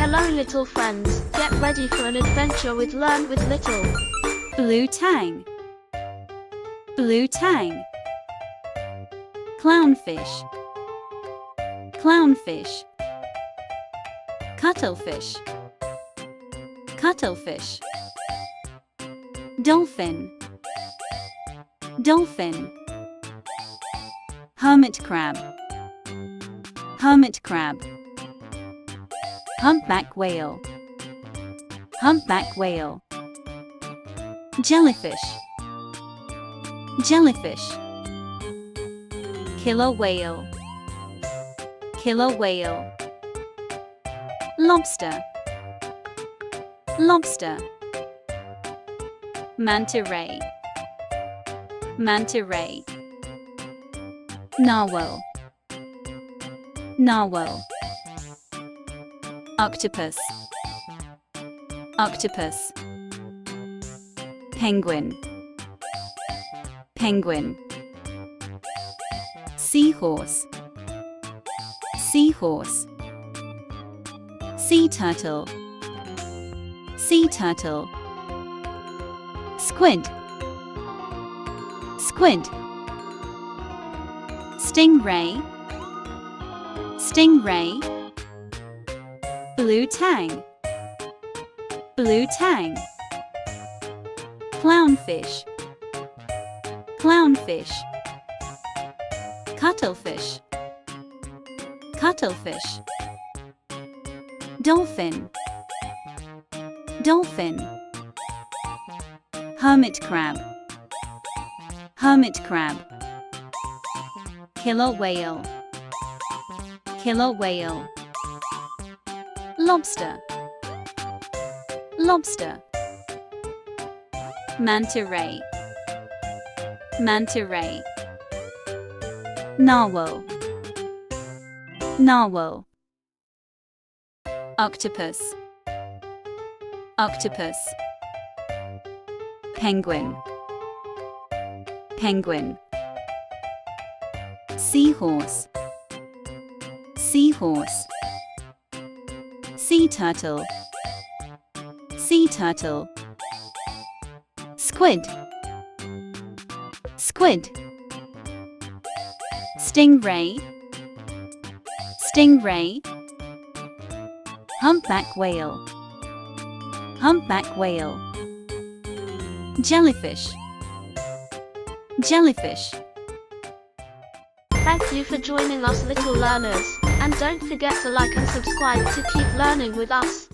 Hello little friends, get ready for an adventure with Learn with Little. Blue tang. Blue tang. Clownfish. Clownfish. Cuttlefish. Cuttlefish. Dolphin. Dolphin. Hermit crab. Hermit crab. Humpback whale. Humpback whale. Jellyfish. Jellyfish. Killer whale. Killer whale. Lobster. Lobster. Manta ray. Manta ray. Narwhal. Narwhal. Octopus. Octopus. Penguin. Penguin. Seahorse. Seahorse. Sea turtle. Sea turtle. Squid. Squid. Stingray. Stingray. Blue tang. Blue tang. Clownfish. Clownfish. Cuttlefish. Cuttlefish. Dolphin. Dolphin. Hermit crab. Hermit crab. Killer whale. Killer whale. Lobster. Lobster. Manta ray. Manta ray. Narwhal. Narwhal. Octopus. Octopus. Penguin. Penguin. Seahorse. Seahorse. Sea turtle. Sea turtle. Squid. Squid. Stingray. Stingray. Humpback whale. Humpback whale. Jellyfish. Jellyfish. Thank you for joining us little learners, and don't forget to like and subscribe to keep learning with us.